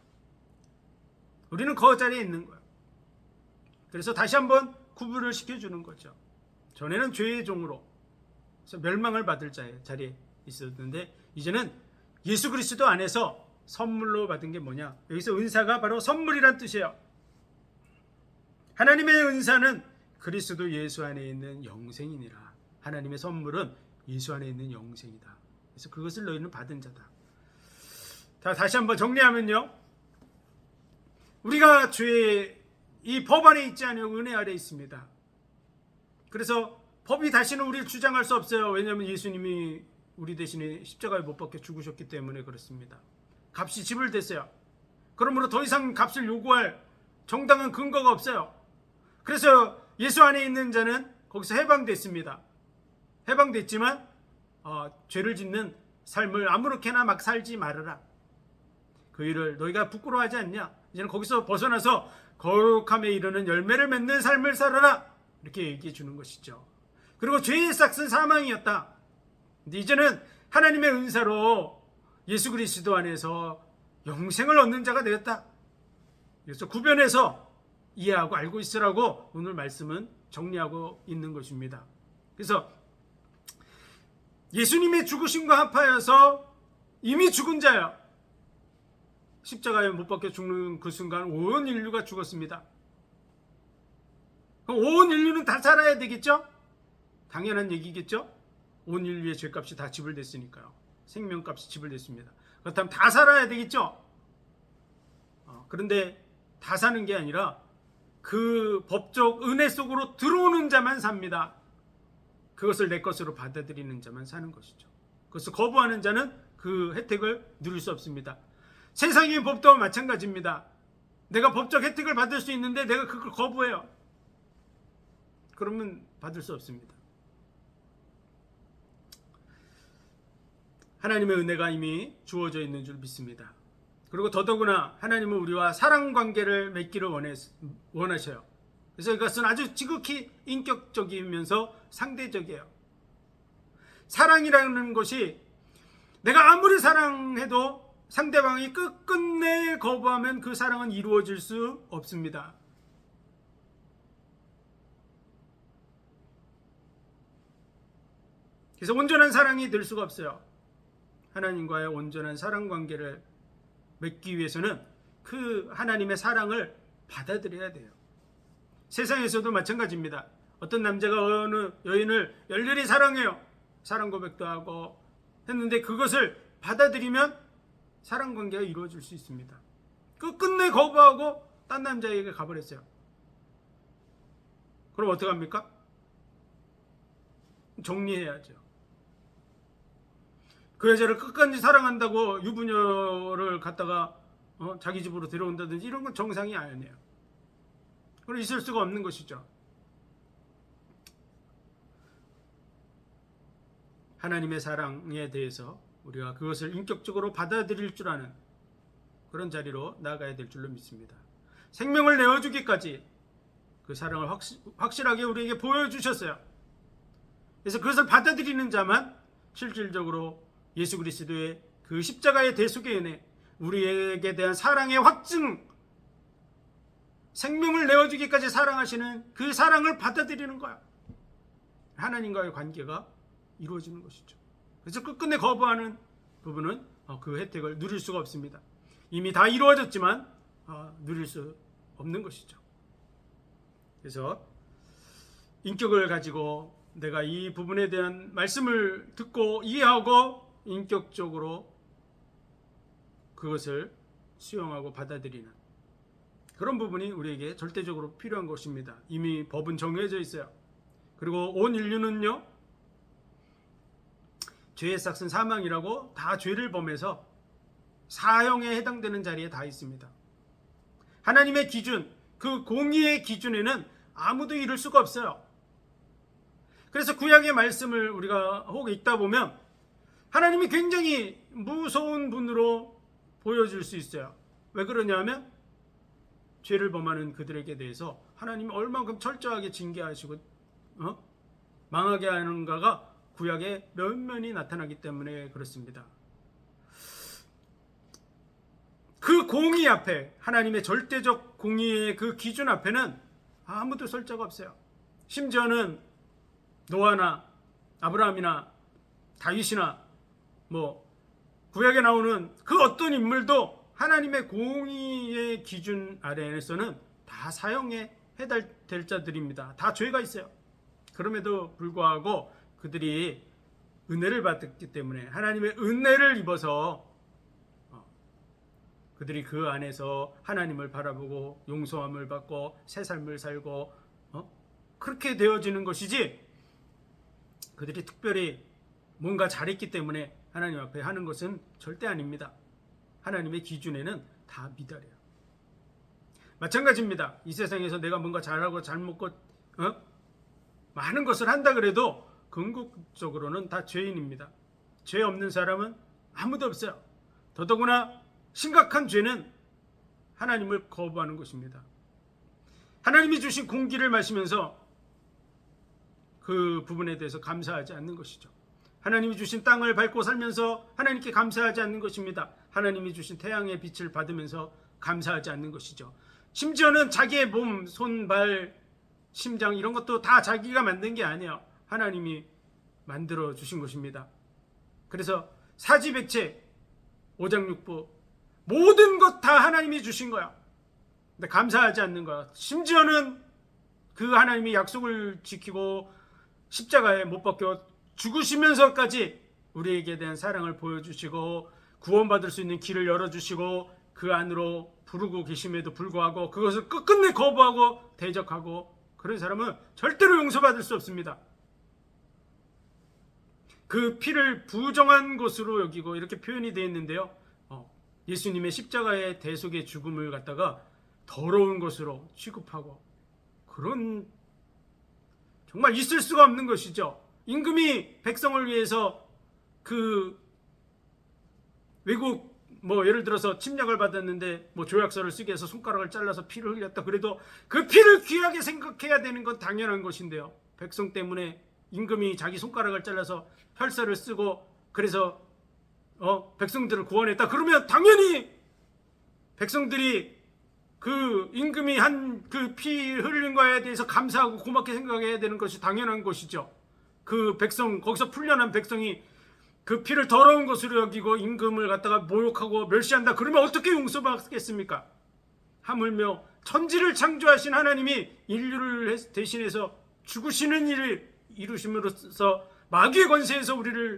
우리는 그 자리에 있는 거예요. 그래서 다시 한번 구분을 시켜주는 거죠. 전에는 죄의 종으로 멸망을 받을 자리에 있었는데 이제는 예수 그리스도 안에서 선물로 받은 게 뭐냐? 여기서 은사가 바로 선물이란 뜻이에요. 하나님의 은사는 그리스도 예수 안에 있는 영생이니라. 하나님의 선물은 예수 안에 있는 영생이다. 그래서 그것을 너희는 받은 자다. 자, 다시 한번 정리하면요, 우리가 죄의 이 법 안에 있지 않으며 은혜 아래 있습니다. 그래서 법이 다시는 우리를 주장할 수 없어요. 왜냐하면 예수님이 우리 대신에 십자가에 못 박혀 죽으셨기 때문에 그렇습니다. 값이 지불됐어요. 그러므로 더 이상 값을 요구할 정당한 근거가 없어요. 그래서 예수 안에 있는 자는 거기서 해방됐습니다. 해방됐지만 죄를 짓는 삶을 아무렇게나 막 살지 말아라. 그 일을 너희가 부끄러워하지 않냐? 이제는 거기서 벗어나서 거룩함에 이르는 열매를 맺는 삶을 살아라. 이렇게 얘기해 주는 것이죠. 그리고 죄의 싹은 사망이었다. 근데 이제는 하나님의 은사로 예수 그리스도 안에서 영생을 얻는 자가 되었다. 그래서 구별해서 이해하고 알고 있으라고 오늘 말씀은 정리하고 있는 것입니다. 그래서 예수님의 죽으심과 합하여서 이미 죽은 자야, 십자가에 못 박혀 죽는 그 순간 온 인류가 죽었습니다. 그럼 온 인류는 다 살아야 되겠죠? 당연한 얘기겠죠? 온 인류의 죄값이 다 지불됐으니까요. 생명값이 지불됐습니다. 그렇다면 다 살아야 되겠죠? 그런데 다 사는 게 아니라 그 법적 은혜 속으로 들어오는 자만 삽니다. 그것을 내 것으로 받아들이는 자만 사는 것이죠. 그것을 거부하는 자는 그 혜택을 누릴 수 없습니다. 세상의 법도 마찬가지입니다. 내가 법적 혜택을 받을 수 있는데 내가 그걸 거부해요. 그러면 받을 수 없습니다. 하나님의 은혜가 이미 주어져 있는 줄 믿습니다. 그리고 더더구나 하나님은 우리와 사랑 관계를 맺기를 원하셔요. 그래서 이것은 아주 지극히 인격적이면서 상대적이에요. 사랑이라는 것이 내가 아무리 사랑해도 상대방이 끝끝내 거부하면 그 사랑은 이루어질 수 없습니다. 그래서 온전한 사랑이 될 수가 없어요. 하나님과의 온전한 사랑 관계를 맺기 위해서는 그 하나님의 사랑을 받아들여야 돼요. 세상에서도 마찬가지입니다. 어떤 남자가 어느 여인을 열렬히 사랑해요. 사랑 고백도 하고 했는데 그것을 받아들이면 사랑 관계가 이루어질 수 있습니다. 끝내 거부하고 딴 남자에게 가버렸어요. 그럼 어떡합니까? 정리해야죠. 그 여자를 끝까지 사랑한다고 유부녀를 갖다가 자기 집으로 데려온다든지 이런 건 정상이 아니에요. 그럼 있을 수가 없는 것이죠. 하나님의 사랑에 대해서 우리가 그것을 인격적으로 받아들일 줄 아는 그런 자리로 나아가야 될 줄로 믿습니다. 생명을 내어주기까지 그 사랑을 확실하게 우리에게 보여주셨어요. 그래서 그것을 받아들이는 자만 실질적으로 예수 그리스도의 그 십자가의 대속의 은혜, 우리에게 대한 사랑의 확증, 생명을 내어주기까지 사랑하시는 그 사랑을 받아들이는 거야. 하나님과의 관계가 이루어지는 것이죠. 그래서 끝끝내 거부하는 부분은 그 혜택을 누릴 수가 없습니다. 이미 다 이루어졌지만 누릴 수 없는 것이죠. 그래서 인격을 가지고 내가 이 부분에 대한 말씀을 듣고 이해하고 인격적으로 그것을 수용하고 받아들이는 그런 부분이 우리에게 절대적으로 필요한 것입니다. 이미 법은 정해져 있어요. 그리고 온 인류는요, 죄의 삭은 사망이라고 다 죄를 범해서 사형에 해당되는 자리에 다 있습니다. 하나님의 기준, 그 공의의 기준에는 아무도 이룰 수가 없어요. 그래서 구약의 말씀을 우리가 혹 읽다 보면 하나님이 굉장히 무서운 분으로 보여줄 수 있어요. 왜 그러냐면 죄를 범하는 그들에게 대해서 하나님이 얼만큼 철저하게 징계하시고 망하게 하는가가 구약의 면면이 나타나기 때문에 그렇습니다. 그 공의 앞에, 하나님의 절대적 공의의 그 기준 앞에는 아무도 설 자가 없어요. 심지어는 노아나 아브라함이나 다윗이나 구약에 나오는 그 어떤 인물도 하나님의 공의의 기준 아래에서는 다 사형에 해당될 자들입니다. 다 죄가 있어요. 그럼에도 불구하고 그들이 은혜를 받았기 때문에 하나님의 은혜를 입어서 그들이 그 안에서 하나님을 바라보고 용서함을 받고 새 삶을 살고 그렇게 되어지는 것이지, 그들이 특별히 뭔가 잘했기 때문에 하나님 앞에 하는 것은 절대 아닙니다. 하나님의 기준에는 다 미달해요. 마찬가지입니다. 이 세상에서 내가 뭔가 잘하고 잘먹고 많은 것을 한다 그래도 궁극적으로는 다 죄인입니다. 죄 없는 사람은 아무도 없어요. 더더구나 심각한 죄는 하나님을 거부하는 것입니다. 하나님이 주신 공기를 마시면서 그 부분에 대해서 감사하지 않는 것이죠. 하나님이 주신 땅을 밟고 살면서 하나님께 감사하지 않는 것입니다. 하나님이 주신 태양의 빛을 받으면서 감사하지 않는 것이죠. 심지어는 자기의 몸, 손, 발, 심장 이런 것도 다 자기가 만든 게 아니에요. 하나님이 만들어 주신 것입니다. 그래서 사지백체, 오장육부 모든 것 다 하나님이 주신 거야. 근데 감사하지 않는 거야. 심지어는 그 하나님이 약속을 지키고 십자가에 못 박혀 죽으시면서까지 우리에게 대한 사랑을 보여주시고 구원받을 수 있는 길을 열어주시고 그 안으로 부르고 계심에도 불구하고 그것을 끝끝내 거부하고 대적하고 그런 사람은 절대로 용서받을 수 없습니다. 그 피를 부정한 것으로 여기고 이렇게 표현이 되어 있는데요. 예수님의 십자가의 대속의 죽음을 갖다가 더러운 것으로 취급하고 그런 정말 있을 수가 없는 것이죠. 임금이 백성을 위해서 그 외국 예를 들어서 침략을 받았는데 조약서를 쓰게 해서 손가락을 잘라서 피를 흘렸다 그래도 그 피를 귀하게 생각해야 되는 건 당연한 것인데요. 백성 때문에 임금이 자기 손가락을 잘라서 혈서를 쓰고 그래서 백성들을 구원했다 그러면 당연히 백성들이 그 임금이 한 그 피 흘린 거에 대해서 감사하고 고맙게 생각해야 되는 것이 당연한 것이죠. 그 백성 거기서 풀려난 백성이 그 피를 더러운 것으로 여기고 임금을 갖다가 모욕하고 멸시한다 그러면 어떻게 용서받겠습니까? 하물며 천지를 창조하신 하나님이 인류를 대신해서 죽으시는 일을 이루심으로써 마귀의 권세에서 우리를